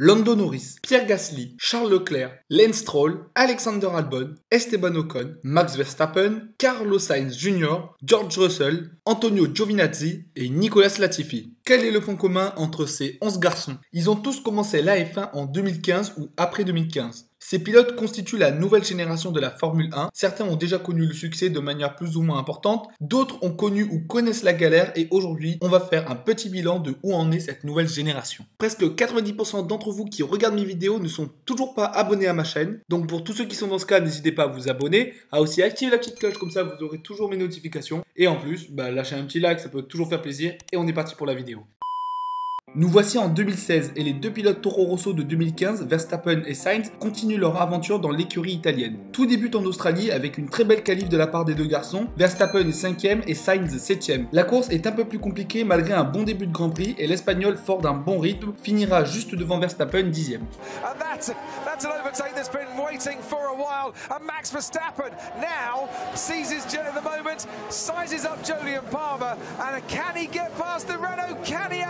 Lando Norris, Pierre Gasly, Charles Leclerc, Lance Stroll, Alexander Albon, Esteban Ocon, Max Verstappen, Carlos Sainz Jr., George Russell, Antonio Giovinazzi et Nicolas Latifi. Quel est le point commun entre ces 11 garçons? Ils ont tous commencé la F1 en 2015 ou après 2015. Ces pilotes constituent la nouvelle génération de la Formule 1. Certains ont déjà connu le succès de manière plus ou moins importante, d'autres ont connu ou connaissent la galère et aujourd'hui, on va faire un petit bilan de où en est cette nouvelle génération. Presque 90% d'entre vous qui regardent mes vidéos ne sont toujours pas abonnés à ma chaîne. Donc pour tous ceux qui sont dans ce cas, n'hésitez pas à vous abonner, à aussi activer la petite cloche, comme ça vous aurez toujours mes notifications. Et en plus, lâchez un petit like, ça peut toujours faire plaisir. Et on est parti pour la vidéo. Nous voici en 2016 et les deux pilotes Toro Rosso de 2015, Verstappen et Sainz, continuent leur aventure dans l'écurie italienne. Tout débute en Australie avec une très belle qualif de la part des deux garçons. Verstappen est 5ème et Sainz 7ème. La course est un peu plus compliquée malgré un bon début de Grand Prix et l'Espagnol, fort d'un bon rythme, finira juste devant Verstappen 10ème. That's an overtake that's been waiting for a while, and Max Verstappen now sees his jet at the moment, sizes up Jolyon Palmer, and can he get past the Renault? Can he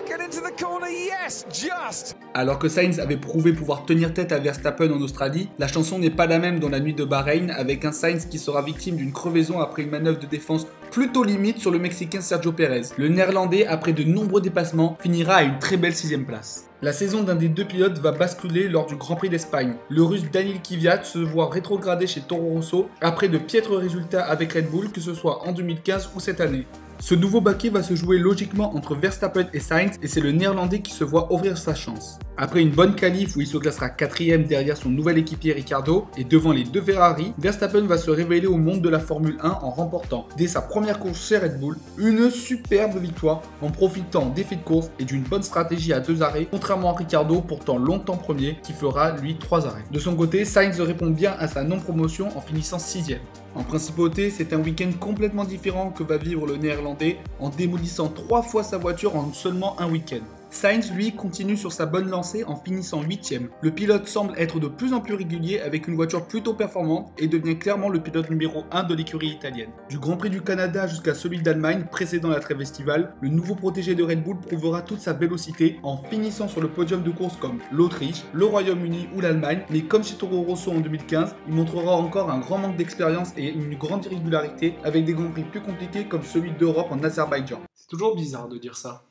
get into the corner? Yes, just! Alors que Sainz avait prouvé pouvoir tenir tête à Verstappen en Australie, la chanson n'est pas la même dans la nuit de Bahreïn, avec un Sainz qui sera victime d'une crevaison après une manœuvre de défense plutôt limite sur le Mexicain Sergio Pérez. Le Néerlandais, après de nombreux dépassements, finira à une très belle 6ème place. La saison d'un des deux pilotes va basculer lors du Grand Prix d'Espagne. Le Russe Daniil Kvyat se voit rétrogradé chez Toro Rosso après de piètres résultats avec Red Bull, que ce soit en 2015 ou cette année. Ce nouveau baquet va se jouer logiquement entre Verstappen et Sainz et c'est le Néerlandais qui se voit ouvrir sa chance. Après une bonne qualif où il se classera 4ème derrière son nouvel équipier Ricciardo et devant les deux Ferrari, Verstappen va se révéler au monde de la Formule 1 en remportant, dès sa première course chez Red Bull, une superbe victoire en profitant d'effets de course et d'une bonne stratégie à 2 arrêts, contrairement à Ricciardo, pourtant longtemps premier, qui fera lui 3 arrêts. De son côté, Sainz répond bien à sa non-promotion en finissant 6ème. En principauté, c'est un week-end complètement différent que va vivre le Néerlandais en démolissant 3 fois sa voiture en seulement un week-end. Sainz, lui, continue sur sa bonne lancée en finissant 8ème. Le pilote semble être de plus en plus régulier avec une voiture plutôt performante et devient clairement le pilote numéro 1 de l'écurie italienne. Du Grand Prix du Canada jusqu'à celui d'Allemagne, précédant la trêve estivale, le nouveau protégé de Red Bull prouvera toute sa vélocité en finissant sur le podium de course comme l'Autriche, le Royaume-Uni ou l'Allemagne, mais comme chez Toro Rosso en 2015, il montrera encore un grand manque d'expérience et une grande irrégularité avec des Grands Prix plus compliqués comme celui d'Europe en Azerbaïdjan. C'est toujours bizarre de dire ça.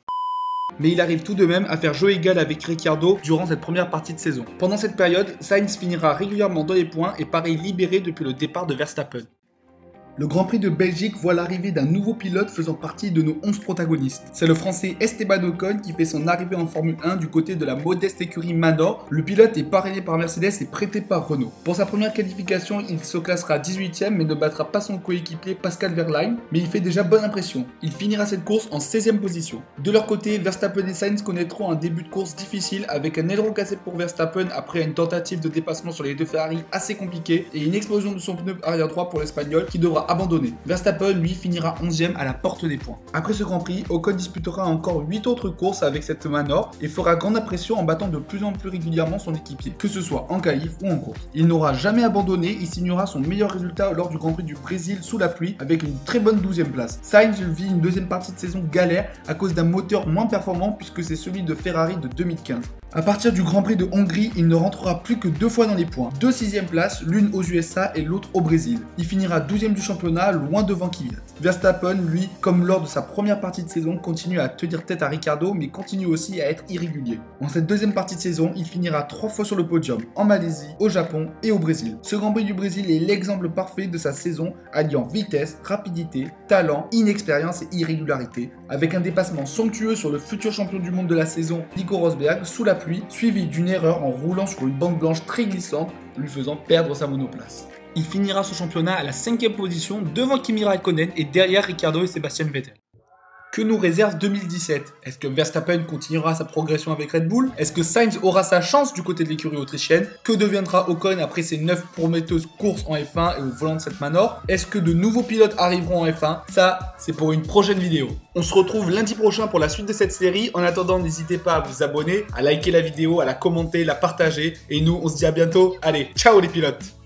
Mais il arrive tout de même à faire jeu égal avec Ricciardo durant cette première partie de saison. Pendant cette période, Sainz finira régulièrement dans les points et paraît libéré depuis le départ de Verstappen. Le Grand Prix de Belgique voit l'arrivée d'un nouveau pilote faisant partie de nos 11 protagonistes. C'est le français Esteban Ocon qui fait son arrivée en Formule 1 du côté de la modeste écurie Manor. Le pilote est parrainé par Mercedes et prêté par Renault. Pour sa première qualification, il se classera 18ème mais ne battra pas son coéquipier Pascal Wehrlein, mais il fait déjà bonne impression. Il finira cette course en 16ème position. De leur côté, Verstappen et Sainz connaîtront un début de course difficile avec un aileron cassé pour Verstappen après une tentative de dépassement sur les deux Ferrari assez compliquée et une explosion de son pneu arrière droit pour l'Espagnol qui devra abandonné. Verstappen, lui, finira 11ème à la porte des points. Après ce Grand Prix, Ocon disputera encore 8 autres courses avec cette Manor et fera grande impression en battant de plus en plus régulièrement son équipier, que ce soit en qualif ou en course. Il n'aura jamais abandonné et signera son meilleur résultat lors du Grand Prix du Brésil sous la pluie avec une très bonne 12ème place. Sainz vit une deuxième partie de saison galère à cause d'un moteur moins performant puisque c'est celui de Ferrari de 2015. À partir du Grand Prix de Hongrie, il ne rentrera plus que 2 fois dans les points. 2 6e places, l'une aux USA et l'autre au Brésil. Il finira 12ème du championnat, loin devant Kvyat. Verstappen, lui, comme lors de sa première partie de saison, continue à tenir tête à Ricciardo, mais continue aussi à être irrégulier. En cette deuxième partie de saison, il finira 3 fois sur le podium, en Malaisie, au Japon et au Brésil. Ce Grand Prix du Brésil est l'exemple parfait de sa saison, alliant vitesse, rapidité, talent, inexpérience et irrégularité, avec un dépassement somptueux sur le futur champion du monde de la saison, Nico Rosberg, sous la pluie, suivi d'une erreur en roulant sur une bande blanche très glissante, lui faisant perdre sa monoplace. Il finira son championnat à la 5ème position devant Kimi Raikkonen et derrière Ricciardo et Sebastian Vettel. Que nous réserve 2017? Est-ce que Verstappen continuera sa progression avec Red Bull? Est-ce que Sainz aura sa chance du côté de l'écurie autrichienne? Que deviendra Ocon après ses 9 prometteuses courses en F1 et au volant de cette Manor? Est-ce que de nouveaux pilotes arriveront en F1? Ça, c'est pour une prochaine vidéo. On se retrouve lundi prochain pour la suite de cette série. En attendant, n'hésitez pas à vous abonner, à liker la vidéo, à la commenter, la partager. Et nous, on se dit à bientôt. Allez, ciao les pilotes!